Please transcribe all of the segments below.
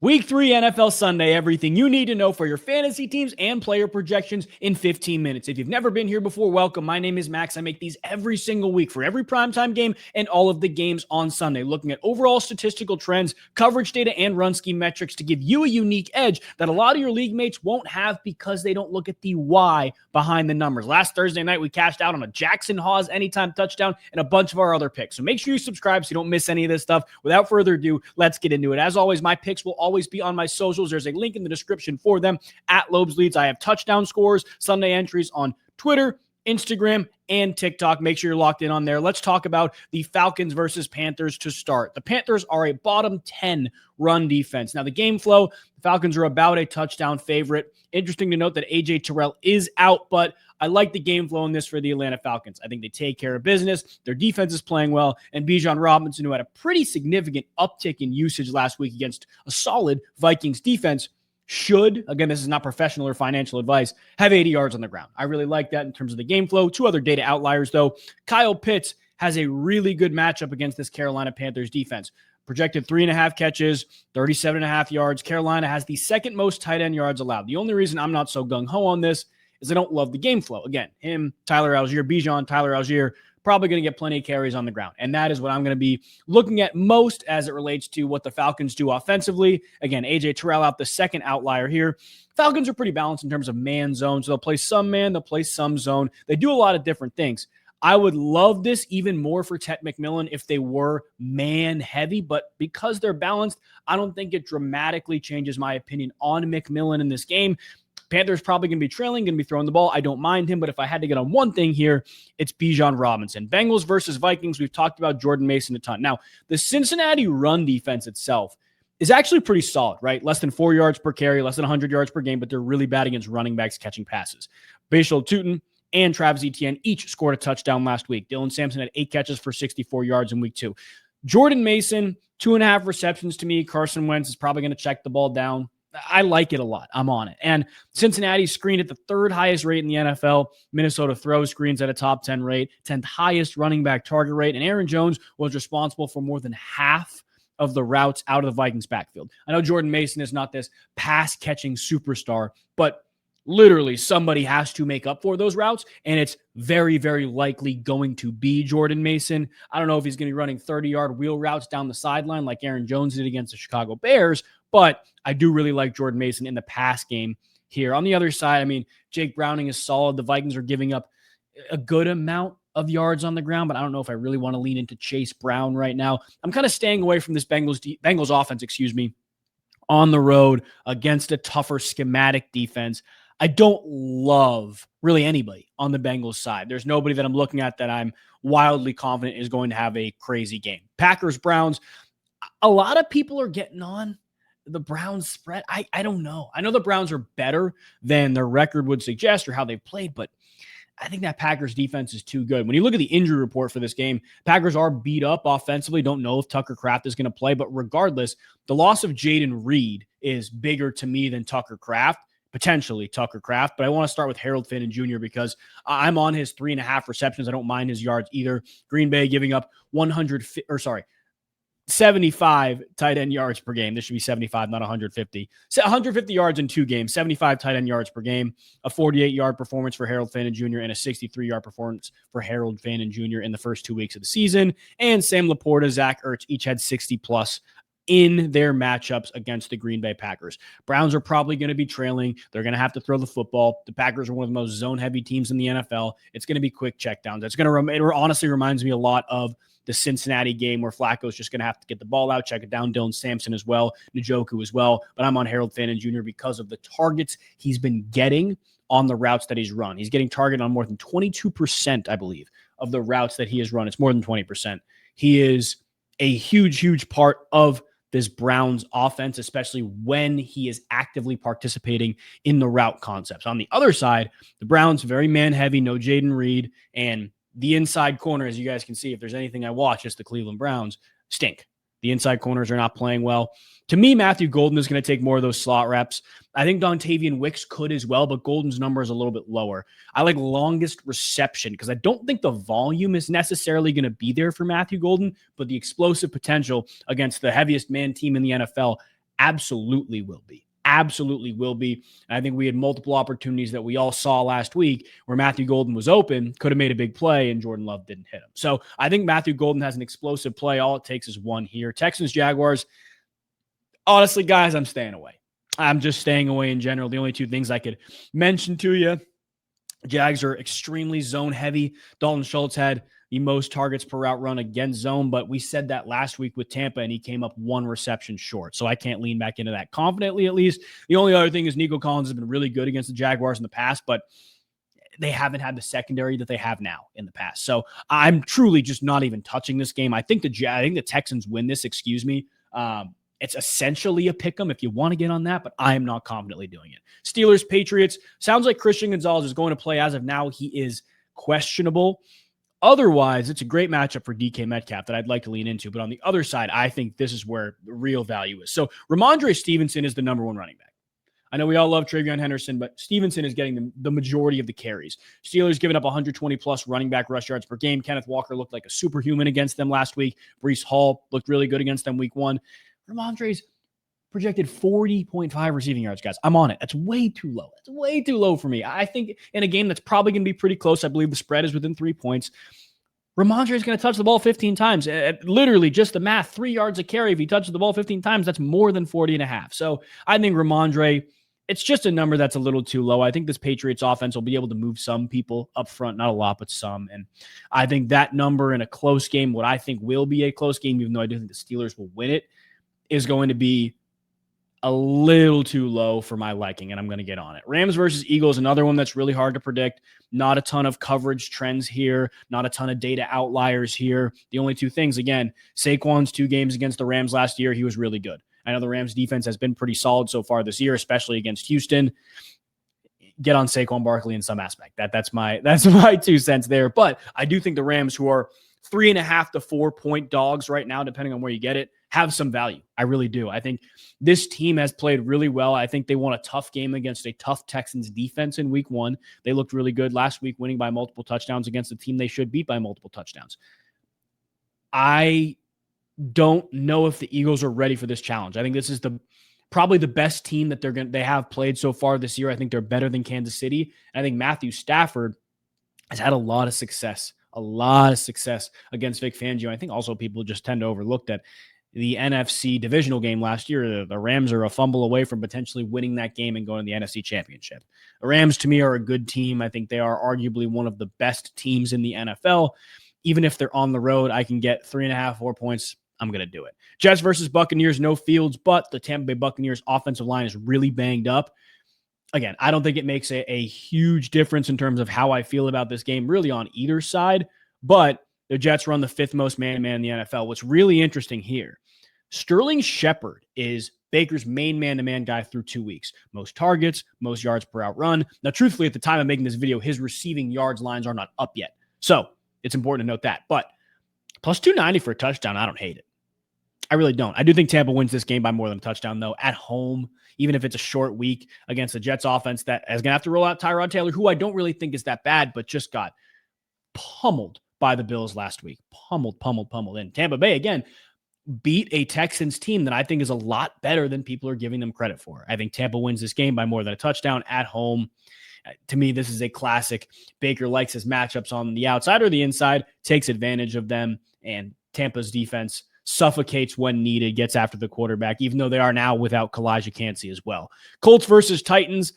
Week 3 NFL Sunday, everything you need to know for your fantasy teams and player projections in 15 minutes. If you've never been here before, welcome. My name is Max. I make these every single week for every primetime game and all of the games on Sunday, looking at overall statistical trends, coverage data, and run scheme metrics to give you a unique edge that a lot of your league mates won't have because they don't look at the why behind the numbers. Last Thursday night, we cashed out on a Jackson Hawes anytime touchdown and a bunch of our other picks. So make sure you subscribe so you don't miss any of this stuff. Without further ado, let's get into it. As always, my picks will always be on my socials. There's a link in the description for them at Loeb's Leads. I have touchdown scores, Sunday entries on Twitter, Instagram, and TikTok. Make sure you're locked in on there. Let's talk about the Falcons versus Panthers to start. The Panthers are a bottom 10 run defense. Now, the game flow, the Falcons are about a touchdown favorite. Interesting to note that A.J. Terrell is out, but I like the game flow in this for the Atlanta Falcons. I think they take care of business. Their defense is playing well, and Bijan Robinson, who had a pretty significant uptick in usage last week against a solid Vikings defense, should, again, this is not professional or financial advice, have 80 yards on the ground. I really like that in terms of the game flow. Two other data outliers, though. Kyle Pitts has a really good matchup against this Carolina Panthers defense. Projected 3.5 catches, 37.5 yards. Carolina has the second most tight end yards allowed. The only reason I'm not so gung-ho on this is I don't love the game flow. Again, him, Tyler Algier, Bijan, Tyler Algier, probably going to get plenty of carries on the ground. And that is what I'm going to be looking at most as it relates to what the Falcons do offensively. Again, A.J. Terrell out, the second outlier here. Falcons are pretty balanced in terms of man zone. So they'll play some man, they'll play some zone. They do a lot of different things. I would love this even more for Ted McMillan if they were man heavy, but because they're balanced, I don't think it dramatically changes my opinion on McMillan in this game. Panthers probably going to be trailing, going to be throwing the ball. I don't mind him, but if I had to get on one thing here, it's Bijan Robinson. Bengals versus Vikings, we've talked about Jordan Mason a ton. Now, the Cincinnati run defense itself is actually pretty solid, right? Less than 4 yards per carry, less than 100 yards per game, but they're really bad against running backs catching passes. Bashal Tutin and Travis Etienne each scored a touchdown last week. Dylan Sampson had 8 catches for 64 yards in week 2. Jordan Mason, 2.5 receptions to me. Carson Wentz is probably going to check the ball down. I like it a lot. I'm on it. And Cincinnati screened at the 3rd highest rate in the NFL. Minnesota throws screens at a top 10 rate, 10th highest running back target rate. And Aaron Jones was responsible for more than half of the routes out of the Vikings backfield. I know Jordan Mason is not this pass-catching superstar, but literally somebody has to make up for those routes, and it's very, very likely going to be Jordan Mason. I don't know if he's going to be running 30-yard wheel routes down the sideline like Aaron Jones did against the Chicago Bears, but I do really like Jordan Mason in the pass game here. On the other side, I mean, Jake Browning is solid. The Vikings are giving up a good amount of yards on the ground, but I don't know if I really want to lean into Chase Brown right now. I'm kind of staying away from this Bengals offense, on the road against a tougher schematic defense. I don't love really anybody on the Bengals side. There's nobody that I'm looking at that I'm wildly confident is going to have a crazy game. Packers, Browns, a lot of people are getting on the Browns spread. I don't know. I know the Browns are better than their record would suggest or how they've played, but I think that Packers defense is too good. When you look at the injury report for this game, Packers are beat up offensively. Don't know if Tucker Kraft is going to play, but regardless, the loss of Jaden Reed is bigger to me than Tucker Kraft. Potentially Tucker Kraft, but I want to start with Harold Finn Jr. because I'm on his 3.5 receptions. I don't mind his yards either. Green Bay giving up 75 tight end yards per game. This should be 75, not 150. So 150 yards in 2 games, 75 tight end yards per game, a 48-yard performance for Harold Finn Jr. and a 63-yard performance for Harold Finn Jr. in the first 2 weeks of the season. And Sam Laporta, Zach Ertz each had 60+ in their matchups against the Green Bay Packers. Browns are probably going to be trailing. They're going to have to throw the football. The Packers are one of the most zone-heavy teams in the NFL. It's going to be quick checkdowns. It honestly reminds me a lot of the Cincinnati game where Flacco's just going to have to get the ball out, check it down. Dylan Sampson as well, Njoku as well. But I'm on Harold Finn Jr. because of the targets he's been getting on the routes that he's run. He's getting targeted on more than 22%, I believe, of the routes that he has run. It's more than 20%. He is a huge, huge part of this Browns offense, especially when he is actively participating in the route concepts. On the other side, the Browns, very man-heavy, no Jaden Reed, and the inside corner, as you guys can see, if there's anything I watch, it's the Cleveland Browns, stink. The inside corners are not playing well. To me, Matthew Golden is going to take more of those slot reps. I think Dontavian Wicks could as well, but Golden's number is a little bit lower. I like longest reception because I don't think the volume is necessarily going to be there for Matthew Golden, but the explosive potential against the heaviest man team in the NFL Absolutely will be. Absolutely will be. And I think we had multiple opportunities that we all saw last week where Matthew Golden was open, could have made a big play, and Jordan Love didn't hit him. So I think Matthew Golden has an explosive play. All it takes is one here. Texans, Jaguars. Honestly, guys, I'm staying away. I'm just staying away in general. The only two things I could mention to you, Jags are extremely zone heavy. Dalton Schultz had the most targets per route run against zone, but we said that last week with Tampa, and he came up one reception short. So I can't lean back into that confidently, at least. The only other thing is Nico Collins has been really good against the Jaguars in the past, but they haven't had the secondary that they have now in the past. So I'm truly just not even touching this game. I think the Texans win this, excuse me. It's essentially a pick 'em if you want to get on that, but I am not confidently doing it. Steelers, Patriots. Sounds like Christian Gonzalez is going to play. As of now, he is questionable. Otherwise, it's a great matchup for DK Metcalf that I'd like to lean into. But on the other side, I think this is where the real value is. So Ramondre Stevenson is the number one running back. I know we all love Travion Henderson, but Stevenson is getting the majority of the carries. Steelers giving up 120-plus running back rush yards per game. Kenneth Walker looked like a superhuman against them last week. Breece Hall looked really good against them week one. Ramondre's projected 40.5 receiving yards, guys. I'm on it. That's way too low. That's way too low for me. I think in a game that's probably going to be pretty close, I believe the spread is within 3 points. Ramondre is going to touch the ball 15 times. Literally, just the math, 3 yards a carry. If he touches the ball 15 times, that's more than 40 and a half. So I think Ramondre, it's just a number that's a little too low. I think this Patriots offense will be able to move some people up front, not a lot, but some. And I think that number in a close game, what I think will be a close game, even though I do think the Steelers will win it, is going to be a little too low for my liking, and I'm going to get on it. Rams versus Eagles, another one that's really hard to predict. Not a ton of coverage trends here, not a ton of data outliers here. The only two things, again, Saquon's 2 games against the Rams last year, he was really good. I know the Rams defense has been pretty solid so far this year, especially against Houston. Get on Saquon Barkley in some aspect. That's my 2 cents there. But I do think the Rams, who are 3.5 to 4 point dogs right now, depending on where you get it, have some value. I really do. I think this team has played really well. I think they won a tough game against a tough Texans defense in week 1. They looked really good last week, winning by multiple touchdowns against a team they should beat by multiple touchdowns. I don't know if the Eagles are ready for this challenge. I think this is probably the best team that they have played so far this year. I think they're better than Kansas City. And I think Matthew Stafford has had a lot of success against Vic Fangio. I think also people just tend to overlook that the NFC divisional game last year, the Rams are a fumble away from potentially winning that game and going to the NFC Championship. The Rams, to me, are a good team. I think they are arguably one of the best teams in the NFL. Even if they're on the road, I can get 3.5, 4 points. I'm going to do it. Jets versus Buccaneers, no Fields, but the Tampa Bay Buccaneers offensive line is really banged up. Again, I don't think it makes a huge difference in terms of how I feel about this game, really on either side, but the Jets run the 5th most man-to-man in the NFL. What's really interesting here, Sterling Shepard is Baker's main man-to-man guy through 2 weeks. Most targets, most yards per out run. Now, truthfully, at the time of making this video, his receiving yards lines are not up yet. So it's important to note that. But plus 290 for a touchdown, I don't hate it. I really don't. I do think Tampa wins this game by more than a touchdown, though, at home, even if it's a short week against the Jets offense that is going to have to roll out Tyrod Taylor, who I don't really think is that bad, but just got pummeled by the Bills last week. Pummeled. And Tampa Bay, again, beat a Texans team that I think is a lot better than people are giving them credit for. I think Tampa wins this game by more than a touchdown at home. To me, this is a classic. Baker likes his matchups on the outside or the inside, takes advantage of them, and Tampa's defense suffocates when needed, gets after the quarterback, even though they are now without Kalijah Cansey as well. Colts versus Titans.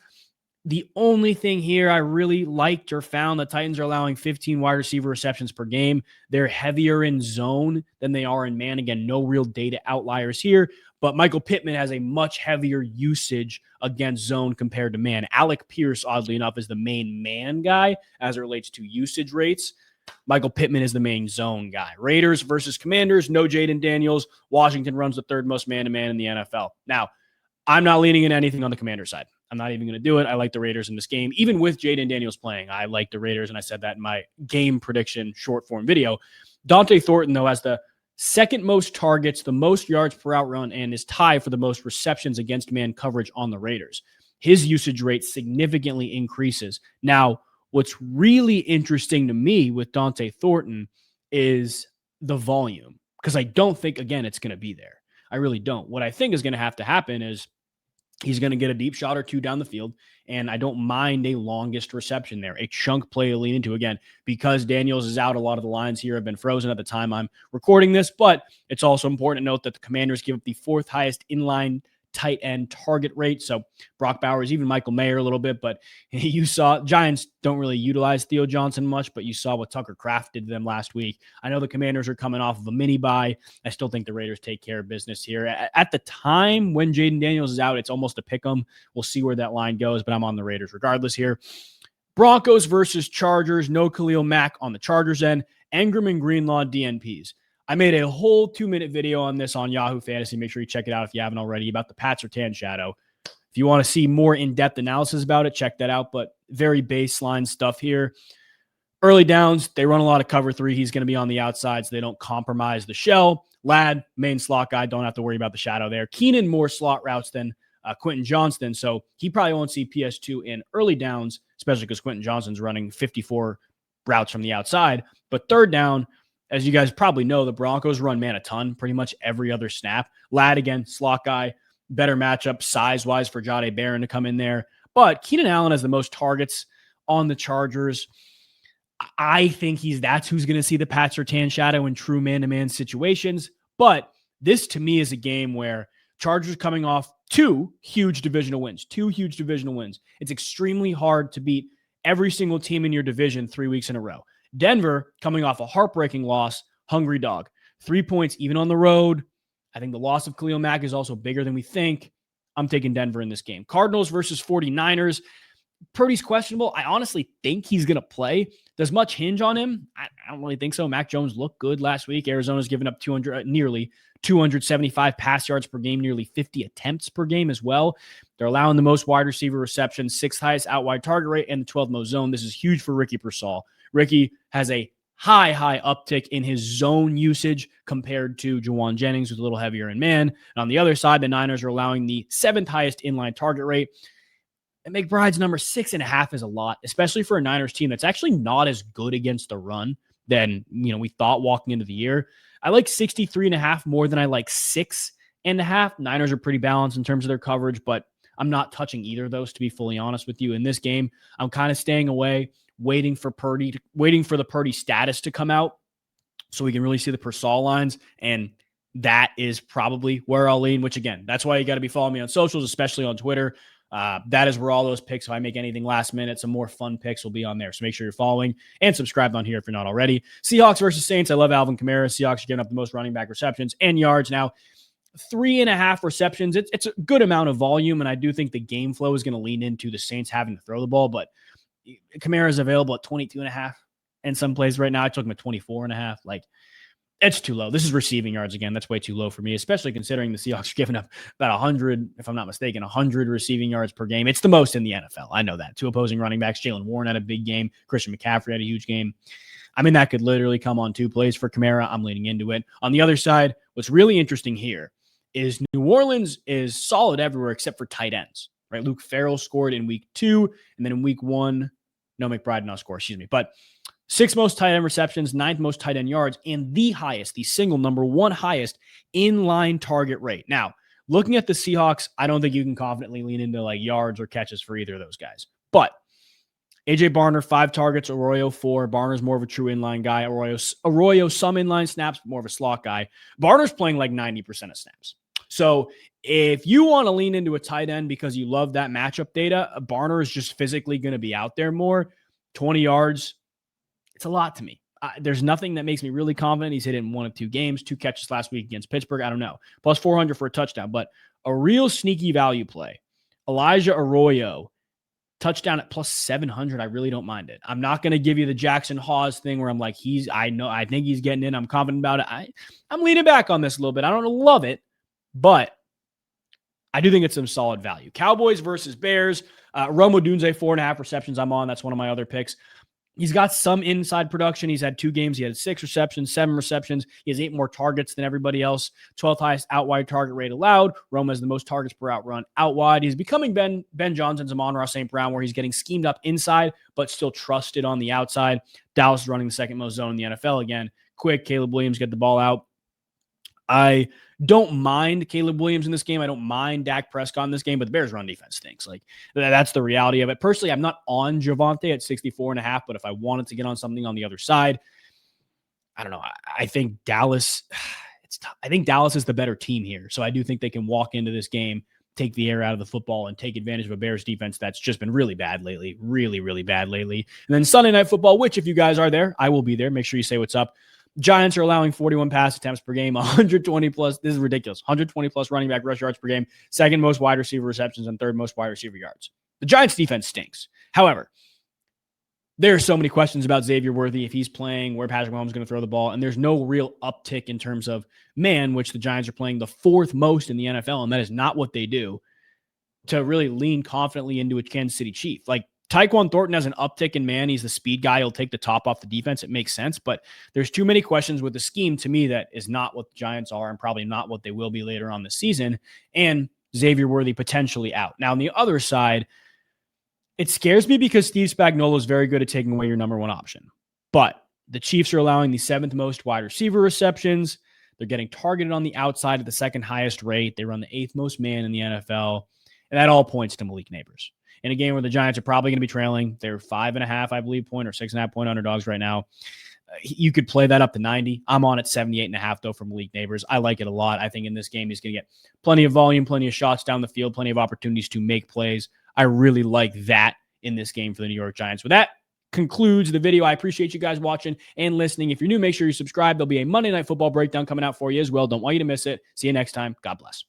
The only thing here I really liked or found, the Titans are allowing 15 wide receiver receptions per game. They're heavier in zone than they are in man. Again, no real data outliers here, but Michael Pittman has a much heavier usage against zone compared to man. Alec Pierce, oddly enough, is the main man guy as it relates to usage rates. Michael Pittman is the main zone guy. Raiders versus Commanders, no Jaden Daniels. Washington runs the 3rd most man-to-man in the NFL. Now, I'm not leaning in anything on the Commander side. I'm not even going to do it. I like the Raiders in this game. Even with Jaden Daniels playing, I like the Raiders, and I said that in my game prediction short form video. Dante Thornton, though, has the 2nd most targets, the most yards per out run, and is tied for the most receptions against man coverage on the Raiders. His usage rate significantly increases. Now, what's really interesting to me with Dante Thornton is the volume, because I don't think, again, it's going to be there. I really don't. What I think is going to have to happen is he's going to get a deep shot or two down the field, and I don't mind a longest reception there, a chunk play to lean into. Again, because Daniels is out, a lot of the lines here have been frozen at the time I'm recording this, but it's also important to note that the Commanders give up the fourth highest inline tight end target rate. So Brock Bowers, even Michael Mayer a little bit, but you saw Giants don't really utilize Theo Johnson much, but you saw what Tucker Kraft did to them last week. I know the Commanders are coming off of a mini bye. I still think the Raiders take care of business here. At the time when Jaden Daniels is out, it's almost a pick 'em. We'll see where that line goes, but I'm on the Raiders regardless here. Broncos versus Chargers. No Khalil Mack on the Chargers end. Engram and Greenlaw DNPs. I made a whole 2-minute video on this on Yahoo Fantasy. Make sure you check it out if you haven't already, about the Pat Surtain shadow. If you want to see more in-depth analysis about it, check that out. But very baseline stuff here. Early downs, they run a lot of cover 3. He's going to be on the outside, so they don't compromise the shell. Ladd, main slot guy, don't have to worry about the shadow there. Keenan, more slot routes than Quentin Johnston, so he probably won't see PS2 in early downs, especially because Quentin Johnston's running 54 routes from the outside. But third down, as you guys probably know, the Broncos run man a ton, pretty much every other snap. Ladd, again, slot guy, better matchup size-wise for Jahdae Barron to come in there. But Keenan Allen has the most targets on the Chargers. I think that's who's going to see the Pat Surtain shadow in true man-to-man situations. But this, to me, is a game where Chargers coming off two huge divisional wins. It's extremely hard to beat every single team in your division 3 weeks in a row. Denver coming off a heartbreaking loss, hungry dog. 3 points even on the road. I think the loss of Khalil Mack is also bigger than we think. I'm taking Denver in this game. Cardinals versus 49ers. Purdy's questionable. I honestly think he's going to play. Does much hinge on him? I don't really think so. Mac Jones looked good last week. Arizona's given up nearly 275 pass yards per game, nearly 50 attempts per game as well. They're allowing the most wide receiver receptions, 6th highest out wide target rate, and the 12th most zone. This is huge for Ricky Pearsall. Ricky has a high uptick in his zone usage compared to Juwan Jennings, who's a little heavier in man. And on the other side, the Niners are allowing the 7th highest inline target rate. And McBride's number 6.5 is a lot, especially for a Niners team that's actually not as good against the run than we thought walking into the year. I like 63.5 more than I like 6.5. Niners are pretty balanced in terms of their coverage, but I'm not touching either of those, to be fully honest with you. In this game, I'm kind of staying away, waiting for the Purdy status to come out so we can really see the Pearsall lines. And that is probably where I'll lean, which again, that's why you got to be following me on socials, especially on Twitter. That is where all those picks, if I make anything last minute, some more fun picks will be on there. So make sure you're following and subscribed on here if you're not already. Seahawks versus Saints. I love Alvin Kamara. Seahawks are giving up the most running back receptions and yards. Now, 3.5 receptions. It's a good amount of volume, and I do think the game flow is going to lean into the Saints having to throw the ball, but Kamara is available at 22.5 in some plays right now. I took him at 24.5. Like, it's too low. This is receiving yards again. That's way too low for me, especially considering the Seahawks are giving up about 100, if I'm not mistaken, 100 receiving yards per game. It's the most in the NFL. I know that. 2 opposing running backs. Jaylen Warren had a big game. Christian McCaffrey had a huge game. I mean, that could literally come on 2 plays for Kamara. I'm leaning into it. On the other side, what's really interesting here is New Orleans is solid everywhere except for tight ends, right? Luke Farrell scored in week 2, and then in week 1, no, McBride did not score, but 6th most tight end receptions, 9th most tight end yards, and the single number 1 highest inline target rate. Now, looking at the Seahawks, I don't think you can confidently lean into like yards or catches for either of those guys. But AJ Barner, 5 targets, Arroyo 4. Barner's more of a true inline guy. Arroyo some inline snaps, more of a slot guy. Barner's playing like 90% of snaps. So if you want to lean into a tight end because you love that matchup data, Barner is just physically going to be out there more. 20 yards, it's a lot to me. There's nothing that makes me really confident. He's hit it in 1 of 2 games, 2 catches last week against Pittsburgh. I don't know. Plus 400 for a touchdown, but a real sneaky value play. Elijah Arroyo, touchdown at plus 700. I really don't mind it. I'm not going to give you the Jackson Hawes thing where I'm like, I think he's getting in. I'm confident about it. I'm leaning back on this a little bit. I don't love it, but I do think it's some solid value. Cowboys versus Bears. Rome Odunze, 4.5 receptions. I'm on. That's one of my other picks. He's got some inside production. He's had 2 games. He had 6 receptions, 7 receptions. He has 8 more targets than everybody else. 12th highest out wide target rate allowed. Rome has the most targets per out run out wide. He's becoming Ben Johnson's Amon-Ra St. Brown, where he's getting schemed up inside, but still trusted on the outside. Dallas is running the 2nd most zone in the NFL again. Quick, Caleb Williams get the ball out. I don't mind Caleb Williams in this game. I don't mind Dak Prescott in this game, but the Bears run defense stinks. Like that's the reality of it. Personally, I'm not on Javonte at 64.5, but if I wanted to get on something on the other side, I don't know. I think Dallas, it's tough. I think Dallas is the better team here. So I do think they can walk into this game, take the air out of the football, and take advantage of a Bears defense that's just been really bad lately. Really, really bad lately. And then Sunday Night Football, which if you guys are there, I will be there. Make sure you say what's up. Giants are allowing 41 pass attempts per game, 120 plus. This is ridiculous. 120 plus running back rush yards per game, second most wide receiver receptions, and third most wide receiver yards. The Giants defense stinks. However, there are so many questions about Xavier Worthy, if he's playing, where Patrick Mahomes is going to throw the ball, and there's no real uptick in terms of man, which the Giants are playing the fourth most in the NFL, and that is not what they do, to really lean confidently into a Kansas City Chief. Like, Tyquan Thornton has an uptick in man. He's the speed guy. He'll take the top off the defense. It makes sense, but there's too many questions with the scheme to me that is not what the Giants are and probably not what they will be later on this season, and Xavier Worthy potentially out. Now, on the other side, it scares me because Steve Spagnuolo is very good at taking away your number one option. But the Chiefs are allowing the seventh most wide receiver receptions. They're getting targeted on the outside at the second highest rate. They run the eighth most man in the NFL. And that all points to Malik Neighbors. In a game where the Giants are probably going to be trailing, they're 5.5, I believe, point or 6.5 point underdogs right now. You could play that up to 90. I'm on at 78.5, though, for Malik Neighbors. I like it a lot. I think in this game, he's going to get plenty of volume, plenty of shots down the field, plenty of opportunities to make plays. I really like that in this game for the New York Giants. With that concludes the video. I appreciate you guys watching and listening. If you're new, make sure you subscribe. There'll be a Monday Night Football breakdown coming out for you as well. Don't want you to miss it. See you next time. God bless.